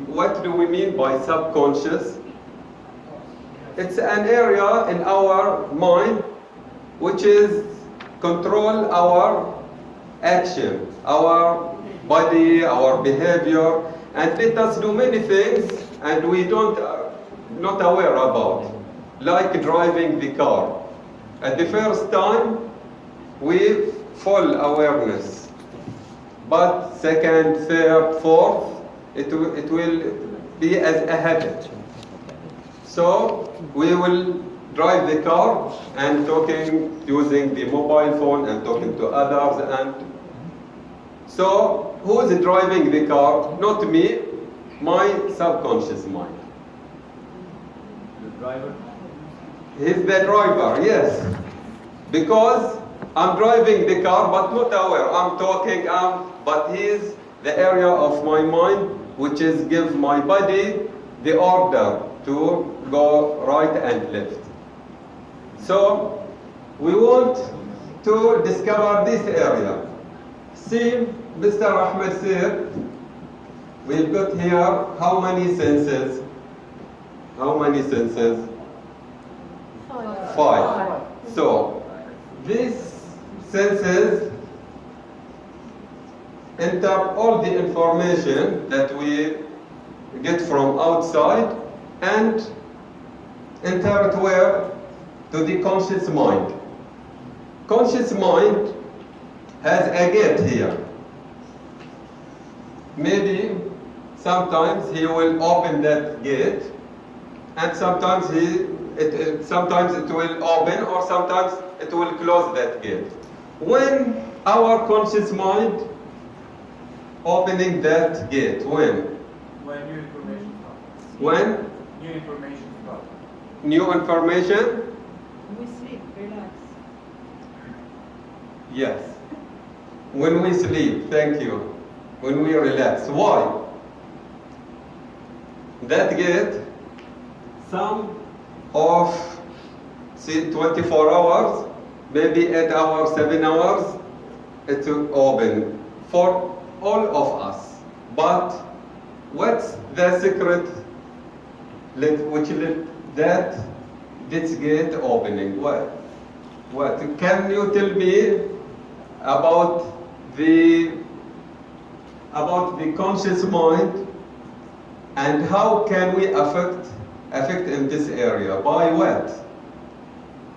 what do we mean by subconscious? It's an area in our mind which is control our action, our body, our behavior, and let us do many things and we don't not aware about, like driving the car. At the first time, we full awareness, but second, third, fourth, it will be as a habit. So we will drive the car and talking, using the mobile phone and talking to others. And so who is driving the car? Not me, my subconscious mind. The driver? He's the driver, yes. Because I'm driving the car but not aware. I'm talking, but he's the area of my mind which is give my body the order to go right and left. So we want to discover this area. See, Mr. Ahmed said, we've got here how many senses? How many senses? 5. So these senses enter all the information that we get from outside and enter it where? To the conscious mind. Conscious mind has a gate here. Maybe sometimes he will open that gate and sometimes sometimes it will open or sometimes it will close that gate. When our conscious mind opening that gate, when? When new information comes. When? New information comes. New information? We sleep, relax. Yes. When we sleep, thank you. When we relax. Why? That gate, some of, see, 24 hours, maybe 8 hours, 7 hours, it will open for all of us. But what's the secret that this gate opening? What? Can you tell me about the conscious mind and how can we affect in this area? By what?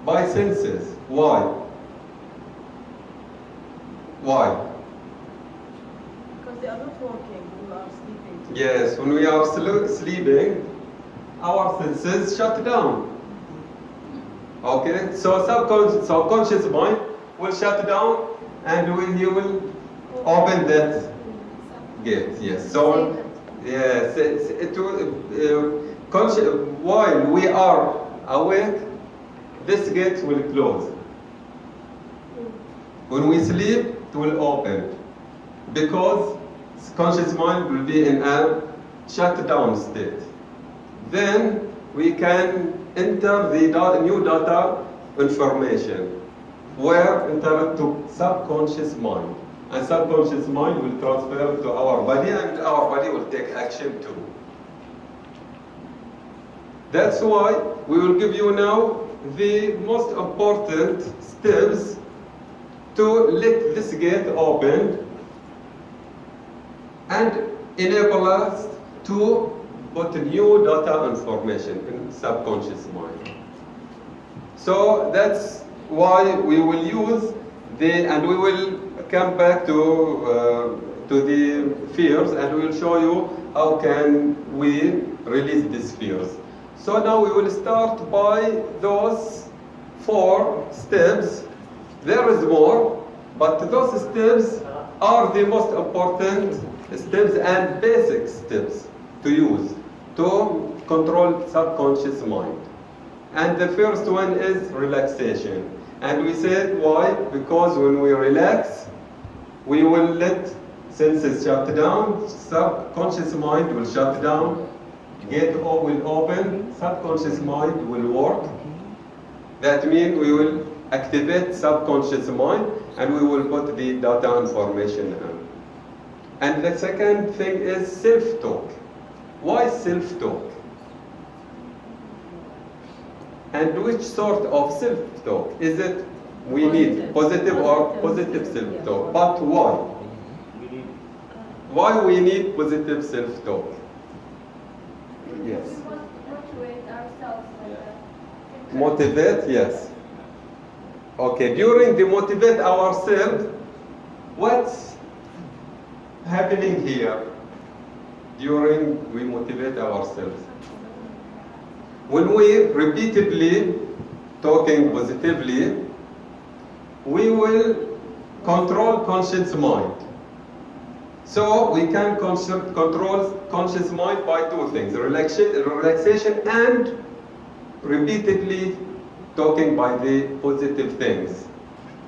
By senses. Why? Why? Because they are not working, we are sleeping. Yes, when we are sleeping, our senses shut down. Okay, so subconscious mind will shut down and he will open that gate. Yes, so yes, it will, while we are awake, this gate will close. When we sleep, it will open because conscious mind will be in a shut down state. Then we can enter the new data information where enter to subconscious mind, and subconscious mind will transfer to our body and our body will take action too. That's why we will give you now the most important steps to let this gate open and enable us to put new data information in subconscious mind. So that's why we will use and we will come back to the fears and we will show you how can we release these fears. So now we will start by those 4 steps. There is more, but those steps are the most important steps and basic steps to use to control subconscious mind. And the first one is relaxation. And we said why? Because when we relax, we will let senses shut down, subconscious mind will shut down, gate will open, subconscious mind will work. That means we will activate subconscious mind and we will put the data information in. And the second thing is self-talk. Why self-talk? And which sort of self-talk? Is it we need positive or positive self-talk? But why? We need Why we need positive self-talk? Yes. We want to motivate ourselves like that. Motivate, yes. Okay, during the motivate ourselves, what's happening here? During we motivate ourselves. When we repeatedly talking positively, we will control conscious mind. So we can control conscious mind by two things, relaxation and repeatedly talking by the positive things.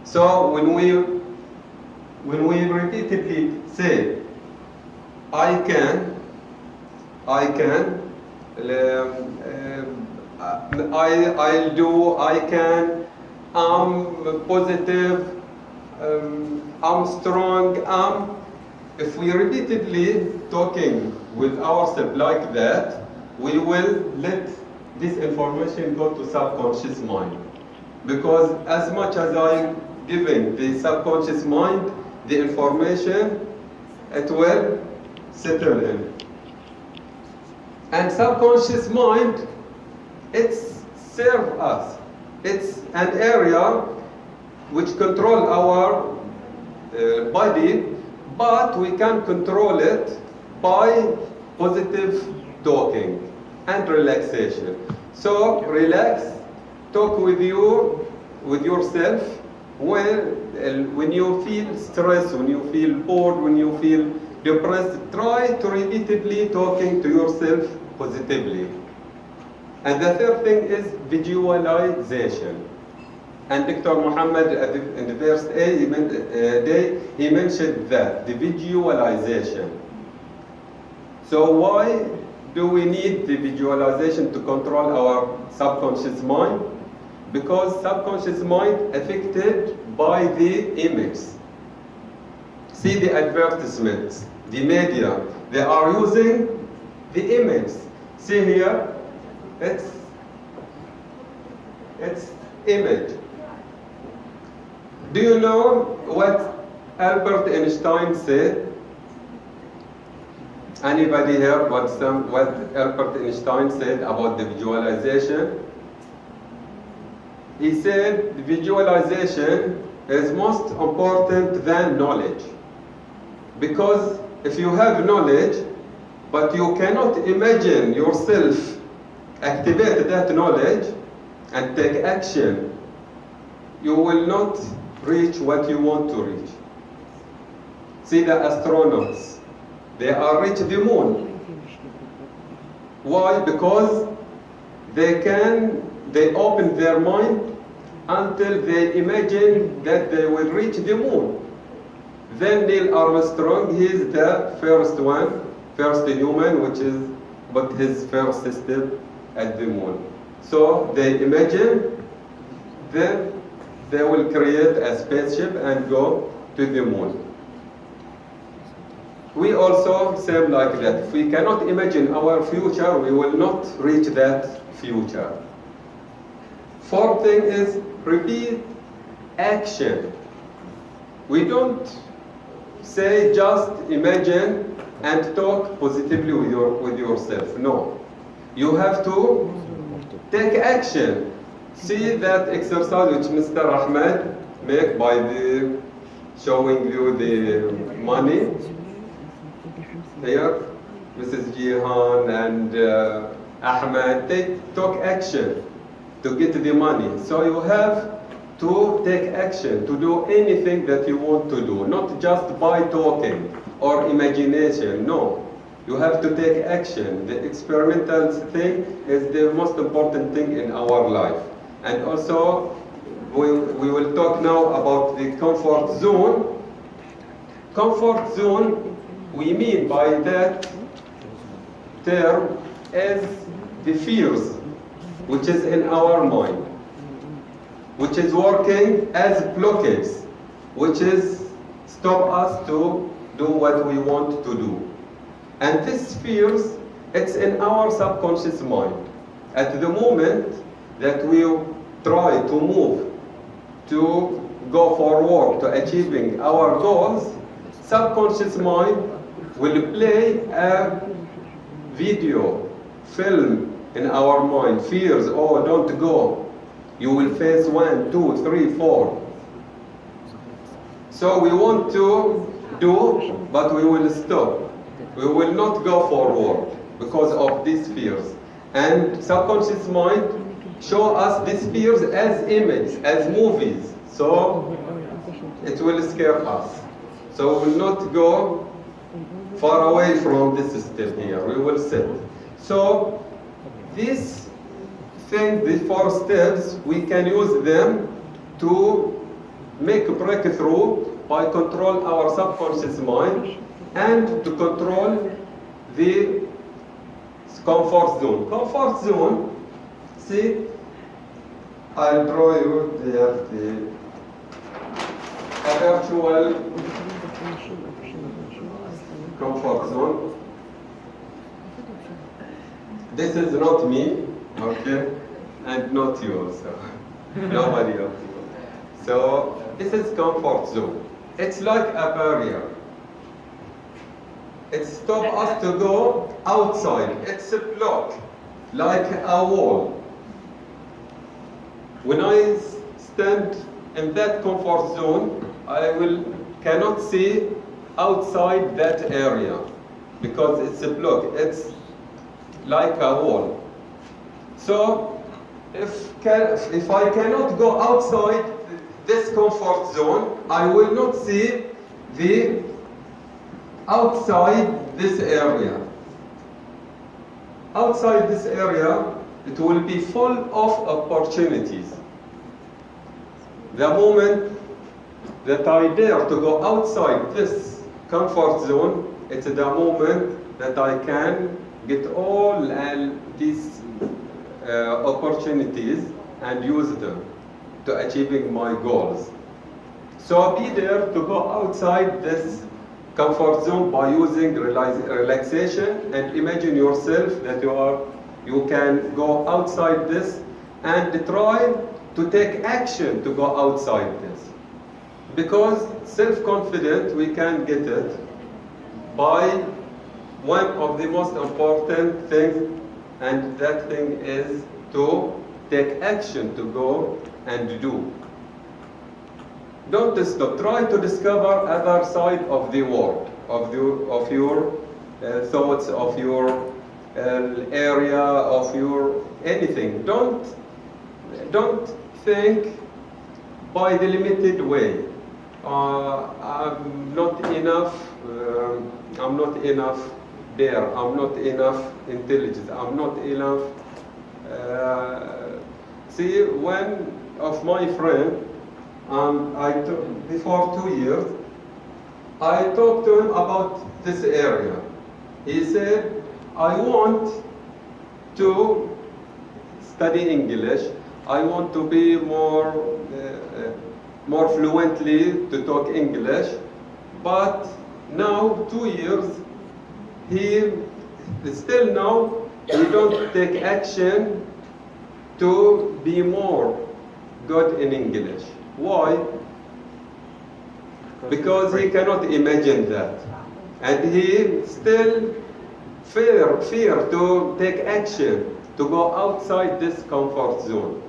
So when we repeatedly say, I can, I'll do, I can, I'm positive, I'm strong, if we repeatedly talking with ourselves like that, we will let this information go to subconscious mind. Because as much as I'm giving the subconscious mind the information, it will settle in. And subconscious mind, it's serve us. It's an area which control our body, but we can control it by positive talking and relaxation. So relax, talk with yourself when you feel stressed, when you feel bored, when you feel depressed. Try to repeatedly talking to yourself positively. And the third thing is visualization. And Dr. Mohamed in the verse A, he mentioned that, the visualization. So why do we need the visualization to control our subconscious mind? Because subconscious mind affected by the image. See the advertisements, the media, they are using the image. See here, it's image. Do you know what Albert Einstein said? Anybody heard what Albert Einstein said about the visualization? He said the visualization is most important than knowledge. Because if you have knowledge, but you cannot imagine yourself activate that knowledge and take action, you will not reach what you want to reach. See the astronauts, they are reach the moon. Why? Because they open their mind until they imagine that they will reach the moon. Then Neil Armstrong, he is the first human, which is but his first step at the moon. So they imagine, then they will create a spaceship and go to the moon. We also same like that. If we cannot imagine our future, we will not reach that future. Fourth thing is repeat action. We don't say just imagine and talk positively with yourself. No. You have to take action. See that exercise which Mr. Ahmed make by showing you the money. Here, Mrs. Jihan and Ahmed, they took action to get the money. So you have to take action, to do anything that you want to do, not just by talking or imagination, no. You have to take action. The experimental thing is the most important thing in our life. And also, we will talk now about the comfort zone. Comfort zone, we mean by that term is the fears which is in our mind, which is working as blockades, which is stop us to do what we want to do. And these fears It's in our subconscious mind. At the moment that we try to move, to go forward to achieving our goals, subconscious mind will play a video, film in our mind, fears, oh, don't go. You will face 1, 2, 3, 4. So we want to do, but we will stop. We will not go forward because of these fears. And subconscious mind show us these fears as images, as movies. So it will scare us. So we will not go far away from this step here. We will sit. So these things, the 4 steps, we can use them to make a breakthrough by control our subconscious mind and to control the comfort zone. Comfort zone, see, I'll draw you the virtual comfort zone. This is not me, okay, and not you also. Nobody of you. So this is comfort zone. It's like a barrier. It stops us to go outside. It's a block, like a wall. When I stand in that comfort zone, I cannot see outside that area because it's a block. It's like a wall. So if I cannot go outside this comfort zone, I will not see the outside this area. Outside this area, it will be full of opportunities. The moment that I dare to go outside this comfort zone, it's the moment that I can get all these opportunities and use them to achieving my goals. So be there to go outside this comfort zone by using relaxation and imagine yourself that you can go outside this and try to take action to go outside this. Because self-confident, we can get it by one of the most important things, and that thing is to take action to go and do. Don't stop. Try to discover other side of the world, of your thoughts, of your area, of your anything. Don't think by the limited way. I'm not enough. I'm not enough there. I'm not enough intelligent. I'm not enough. See, one of my friends, before 2 years, I talked to him about this area. He said, I want to study English. I want to be more fluently to talk English. But now, 2 years, he still now, he don't take action to be more good in English. Why? Because he cannot imagine that. And he still fear to take action, to go outside this comfort zone.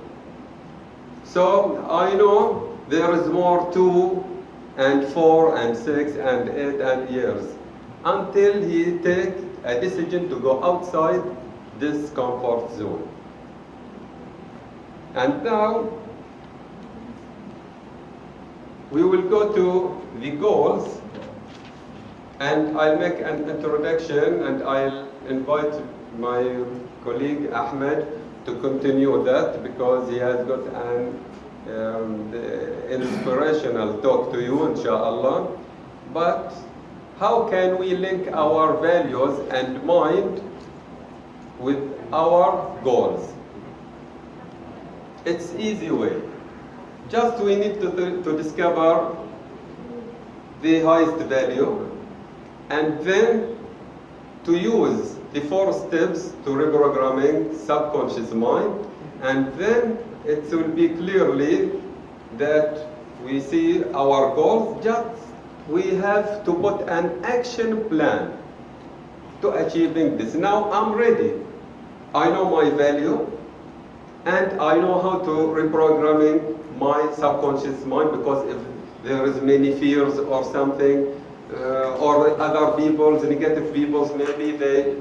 So I know there is more 2 and 4 and 6 and 8 and years until he take a decision to go outside this comfort zone. And now we will go to the goals, and I'll make an introduction and I'll invite my colleague Ahmed to continue that because he has got an inspirational talk to you, inshallah. But how can we link our values and mind with our goals? It's easy way. Just we need to discover the highest value and then to use the 4 steps to reprogramming subconscious mind, and then it will be clearly that we see our goals. Just we have to put an action plan to achieving this. Now I'm ready. I know my value, and I know how to reprogramming my subconscious mind, because if there is many fears or something, or other people's, negative people's, maybe they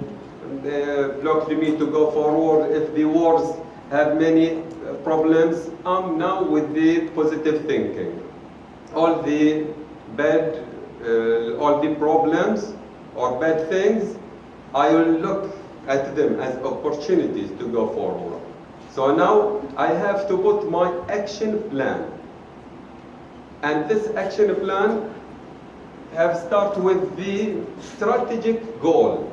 blocked me to go forward. If the words have many problems, I'm now with the positive thinking. All the bad, all the problems or bad things, I will look at them as opportunities to go forward. So now I have to put my action plan. And this action plan have start with the strategic goal.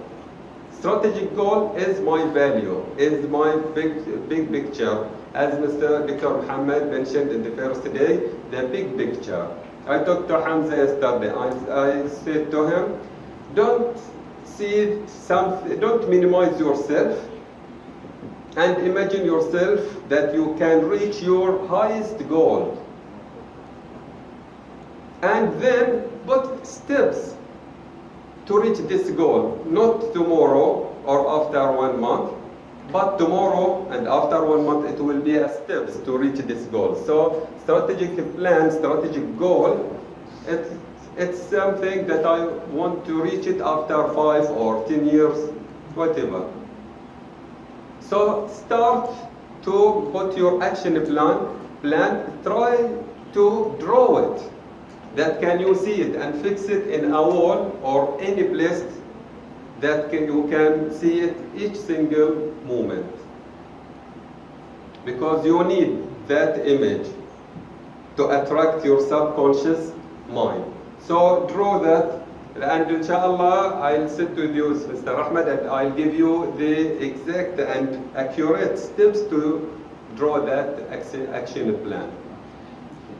Strategic goal is my value, is my big picture. As Mr. Dr. Mohamed mentioned in the first day, the big picture. I talked to Hamza yesterday. I said to him, don't minimize yourself, and imagine yourself that you can reach your highest goal. And then put steps to reach this goal, not tomorrow or after 1 month, but tomorrow and after 1 month it will be a steps to reach this goal. So strategic plan, strategic goal, it's something that I want to reach it after 5 or 10 years, whatever. So start to put your action plan, try to draw it. That can you see it and fix it in a wall or any place that you can see it each single moment. Because you need that image to attract your subconscious mind. So draw that, and inshallah I'll sit with you, Mr. Ahmed, and I'll give you the exact and accurate steps to draw that action plan.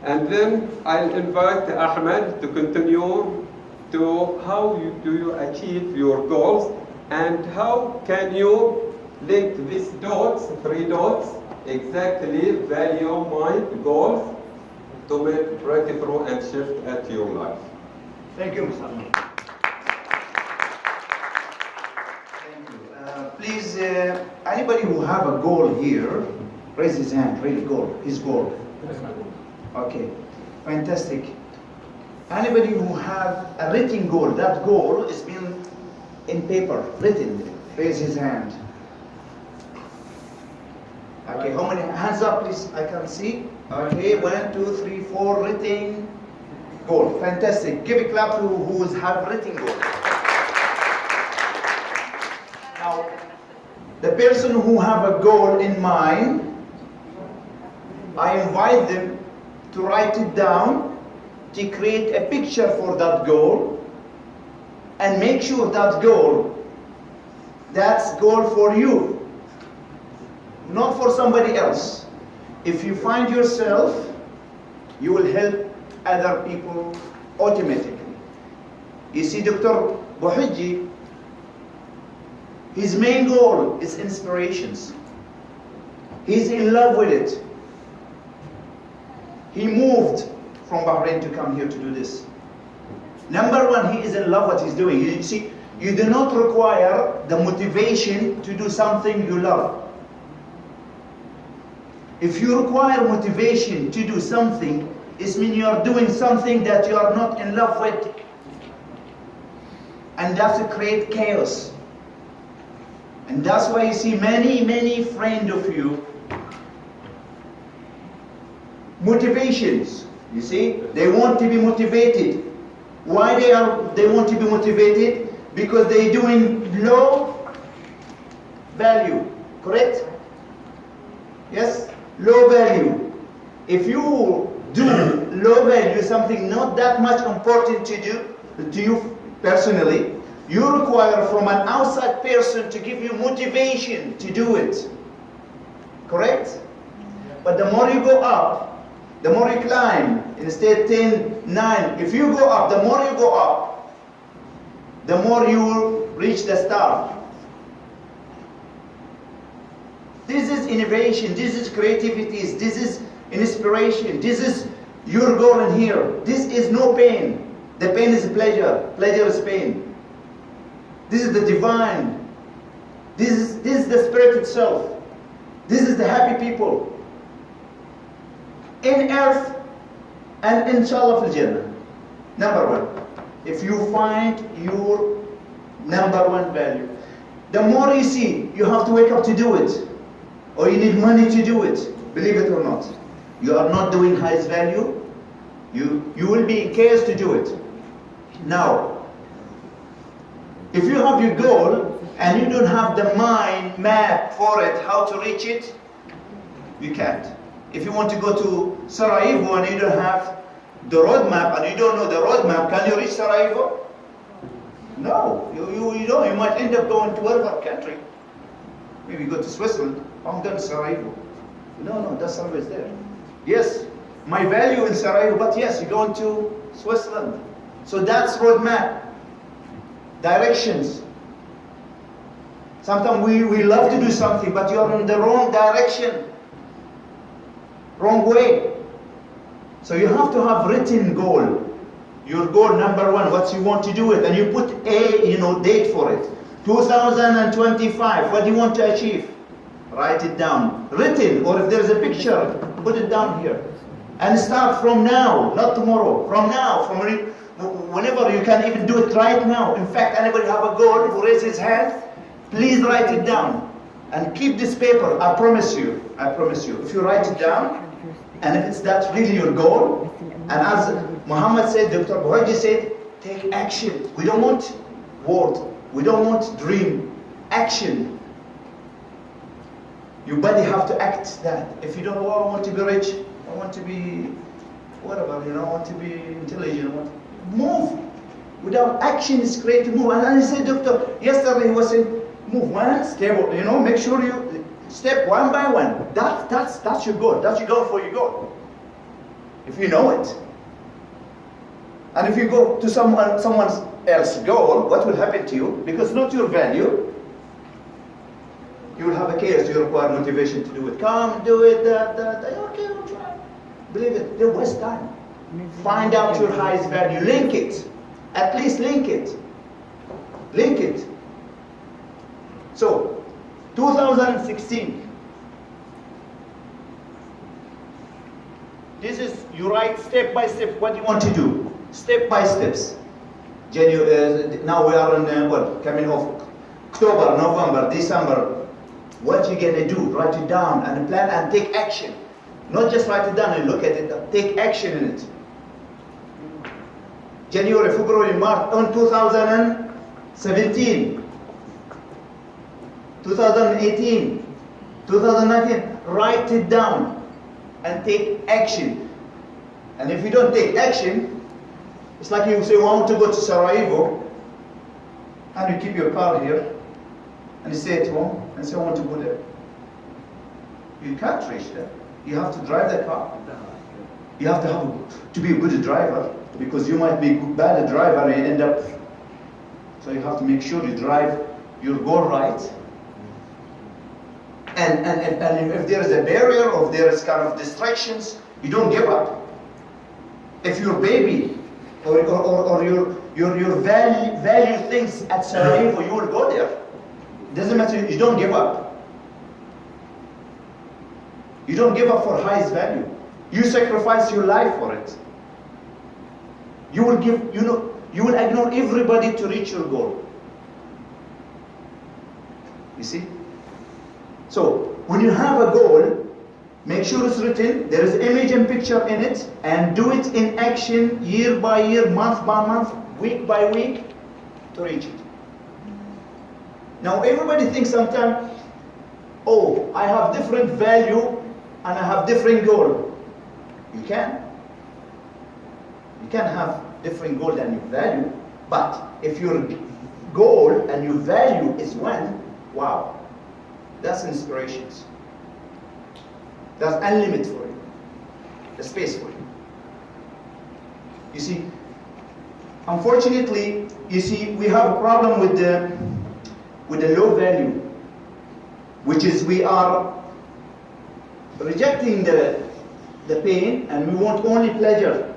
And then I'll invite Ahmed to continue to how do you achieve your goals, and how can you link these dots, 3 dots, exactly value, mind, goals, to make breakthrough and shift at your life. Thank you, Mr. Ahmed. Thank you. Please, anybody who have a goal here, raise his hand. Really, his goal. Okay, fantastic. Anybody who have a written goal, that goal is been in paper, written, raise his hand. Okay, how many hands up, please? I can see. Okay, 1, 2, 3, 4, written goal. Fantastic. Give a clap to who have written goal. Now, the person who have a goal in mind, I invite them to write it down, to create a picture for that goal, and make sure that that's goal for you, not for somebody else. If you find yourself, you will help other people automatically. You see, Dr. Bohiji, his main goal is inspirations. He's in love with it. He moved from Bahrain to come here to do this. Number 1, he is in love with what he's doing. You see, you do not require the motivation to do something you love. If you require motivation to do something, it means you are doing something that you are not in love with. And that's to create chaos. And that's why you see many friends of you, motivations. You see, they want to be motivated. Why they want to be motivated? Because they're doing low value, correct? Yes, low value. If you do low value, something not that much important to you personally, you require from an outside person to give you motivation to do it, correct? But the more you go up, the more you climb, instead 10, 9, if you go up, the more you go up, the more you will reach the star. This is innovation, this is creativity, this is inspiration, this is your goal in here. This is no pain. The pain is pleasure, pleasure is pain. This is the divine. This is the spirit itself. This is the happy people. In earth and inshallah fil Jannah. Number one, if you find your number one value, the more you see, you have to wake up to do it, or you need money to do it, believe it or not. You are not doing highest value, you will be in chaos to do it. Now, if you have your goal and you don't have the mind map for it, how to reach it, you can't. If you want to go to Sarajevo and you don't have the roadmap and you don't know the roadmap, can you reach Sarajevo? No, you don't. You might end up going to whatever country. Maybe go to Switzerland. I'm going to Sarajevo. No, that's always there. Yes, my value in Sarajevo, but yes, you're going to Switzerland. So that's roadmap. Directions. Sometimes we love to do something, but you're in the wrong direction. Wrong way. So you have to have written goal. Your goal number one, what you want to do it, and you put a date for it. 2025. What do you want to achieve? Write it down. Written, or if there's a picture, put it down here. And start from now, not tomorrow. From now, from whenever you can even do it right now. In fact, anybody have a goal who raises his hand, please write it down. And keep this paper, I promise you. If you write it down, and if that's really your goal, and as Mohamed said, Dr. Bohaji said, take action. We don't want word. We don't want dream. Action. Your body have to act that. If you don't know, I want to be rich, I want to be whatever, I want to be intelligent. Move. Without action, it's great to move. And I said, Doctor, yesterday he was saying, move one step, make sure you step one by one. That's your goal. That's your goal for your goal. If you know it. And if you go to someone else's goal, what will happen to you? Because it's not your value, you will have a chaos. You require motivation to do it. Come, do it, okay, we'll try. Believe it, they waste time. Find out your highest value. Link it. At least link it. Link it. So, 2016. This is, you write step by step what you want to do. Step by steps. Now we are in, coming off October, November, December. What you gonna do? Write it down and plan and take action. Not just write it down and look at it, take action in it. January, February, March, on 2017, 2018, 2019, write it down and take action. And if you don't take action, it's like you say, well, I want to go to Sarajevo, and you keep your car here, and you stay at home, and say, I want to go there. You can't reach there. You have to drive the car. You have to be a good driver, because you might be a bad driver and end up. So you have to make sure you drive your goal right. And if there is a barrier, or if there is kind of distractions, you don't give up. If your baby or your value things at Sarajevo, you will go there. It doesn't matter. You don't give up. You don't give up for highest value. You sacrifice your life for it. You will you will ignore everybody to reach your goal. You see? So, when you have a goal, make sure it's written, there is image and picture in it, and do it in action year by year, month by month, week by week, to reach it. Now, everybody thinks sometimes, oh, I have different value and I have different goal. You can. You can have different goal than your value, but if your goal and your value is one, wow, that's inspirations. That's unlimited for you. The space for you. You see, unfortunately, we have a problem with the low value. which is we are rejecting the pain and we want only pleasure,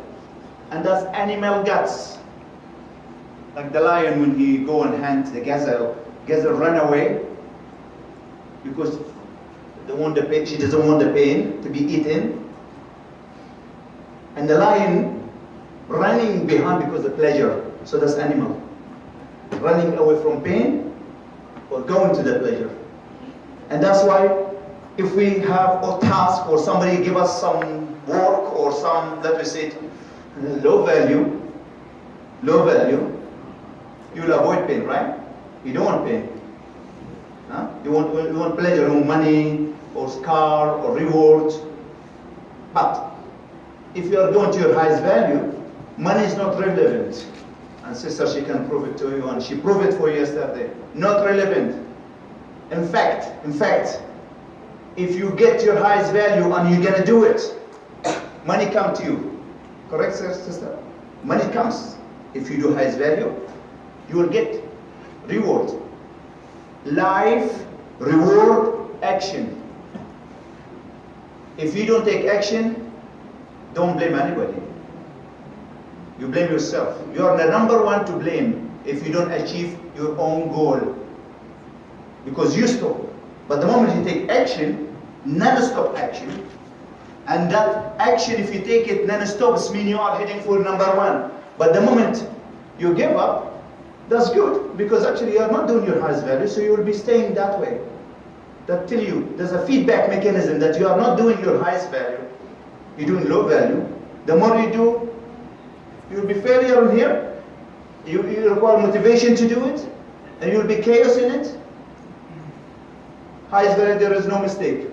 and that's animal guts. Like the lion when he go and hunt the gazelle run away because they want the pain, she doesn't want the pain to be eaten, and the lion running behind because of pleasure. So that's animal running away from pain or going to the pleasure. And that's why if we have a task or somebody give us some work or some, let me say, low value, you'll avoid pain, right? You don't want pain. Huh? You want pleasure, you want money or car or reward. But if you are going to your highest value, money is not relevant. And sister, she can prove it to you, and she proved it for you yesterday. Not relevant. In fact, if you get your highest value and you're gonna do it, money come to you. Correct, sir, sister? Money comes. If you do highest value, you will get reward. Life, reward, action. If you don't take action, don't blame anybody. You blame yourself. You are the number one to blame if you don't achieve your own goal. Because you stop. But the moment you take action, non-stop action, and that action, if you take it non-stop, it means you are heading for number one. But the moment you give up, that's good, because actually you are not doing your highest value, so you will be staying that way. That tell you, there's a feedback mechanism that you are not doing your highest value, you're doing low value. The more you do, you will be failure in here, you require motivation to do it, and you will be chaos in it. Highest value, there is no mistake.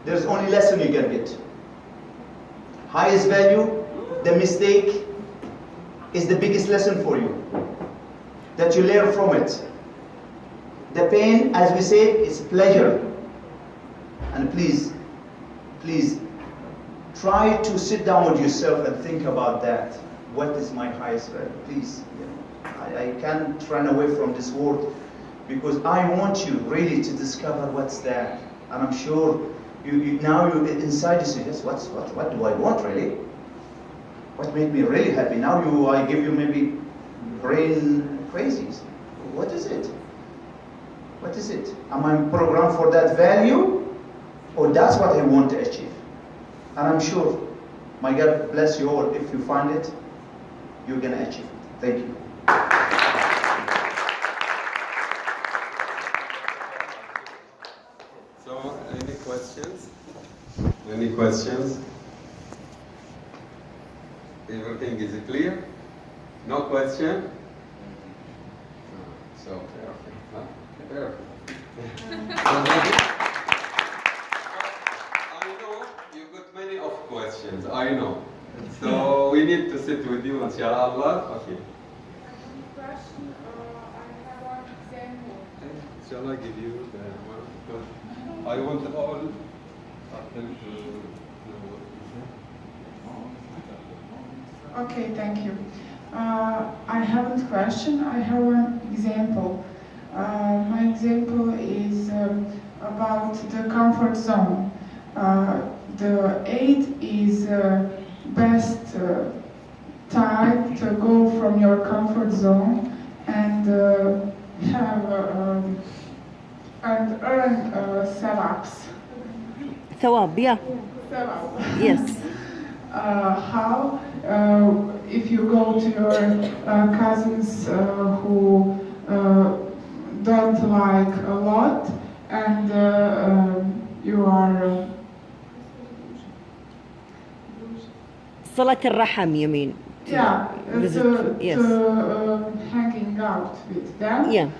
There's only lesson you can get. Highest value, the mistake is the biggest lesson for you, that you learn from it. The pain, as we said, is pleasure. And please, try to sit down with yourself and think about that. What is my highest value? Please, I can't run away from this word, because I want you really to discover what's that. And I'm sure now inside you say, yes, what do I want really? What made me really happy? Now I give you maybe brain crazies. What is it? What is it? Am I programmed for that value, or that's what I want to achieve? And I'm sure, my God bless you all, if you find it, you're going to achieve it. Thank you. So, any questions? Any questions? Everything is clear? No question? So perfect. Huh? Perfect. I know you got many of questions. I know. So we need to sit with you, inshallah. Okay. Question, I have one example. Shall I give you the one? Because I want all of them to know what Okay, thank you. I haven't question, I have one example. My example is about the comfort zone. The 8 is best time to go from your comfort zone and have and earn setups. ثواب, yeah. Yes. How, if you go to your cousins who don't like a lot, and you are صلة الرحم, you mean? yeah, Visit, yes. hanging out with them. Yeah.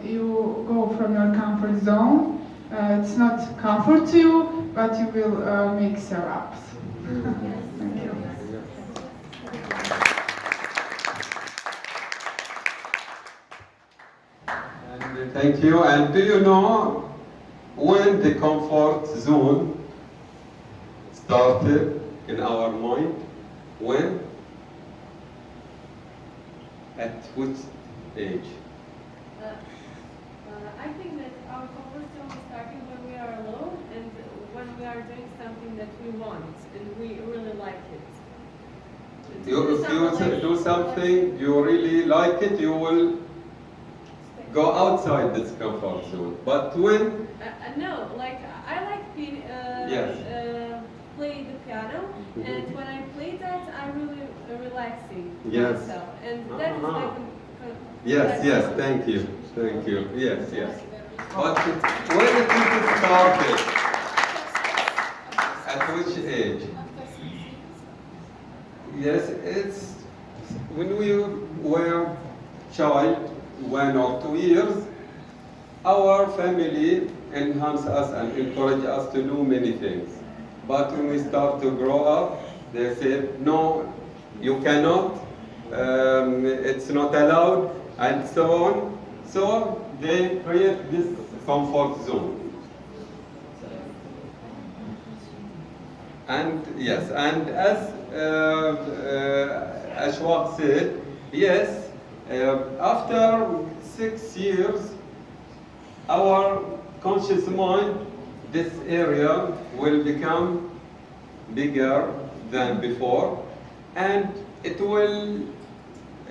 You go from your comfort zone. It's not comfort to you, but you will make setups. Thank you. And thank you. And do you know when the comfort zone started in our mind? When? At which age? I think that our comfort zone is starting when we are alone and when we are doing something that we want and we really like it. If you do something you really like it, you will go outside this comfort zone. But when No, like I like Yes. play the piano, and when I play that, I'm really relaxing Yes. myself, and that is like. yes, thank you, yes. But when did you started? At which age? Yes, it's when we were child, 1 or 2 years. Our family enhance us and encourage us to do many things. But when we start to grow up, they say, no, you cannot, it's not allowed, and so on. So they create this comfort zone. And yes, and as Ashwaq said, yes, after 6 years, our conscious mind, this area will become bigger than before, and it will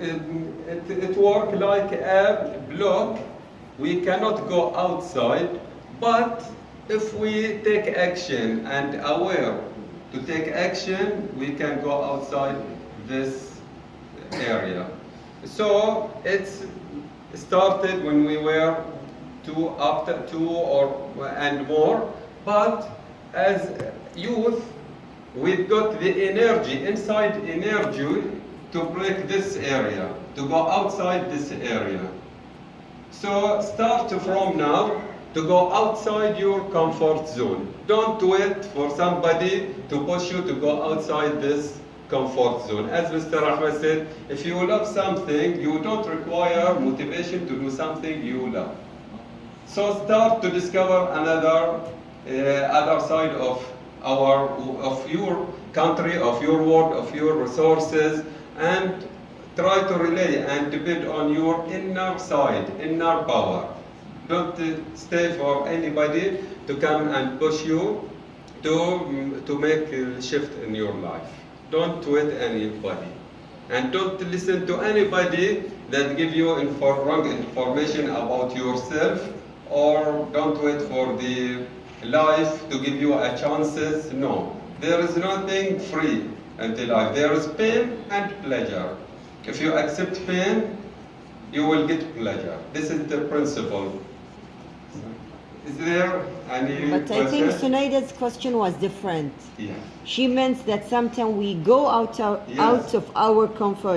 it work like a block. We cannot go outside, but if we take action and aware to take action, we can go outside this area. So it's started when we were after 2 and more, but as youth, we've got the energy, inside energy, to break this area, to go outside this area. So start from now to go outside your comfort zone. Don't wait for somebody to push you to go outside this comfort zone. As Mr. Ahmed said, if you love something, you don't require motivation to do something you love. So start to discover another other side of your country, of your world, of your resources, and try to relay and depend on your inner side, inner power. Don't stay for anybody to come and push you to make a shift in your life. Don't wait anybody, and don't listen to anybody that give you wrong information about yourself. Or don't wait for the life to give you a chances. No, there is nothing free until life. There is pain and pleasure. If you accept pain, you will get pleasure. This is the principle. Is there any But I think question? Sunaida's question was different. Yeah. She meant that sometimes we go out Yes. of our comfort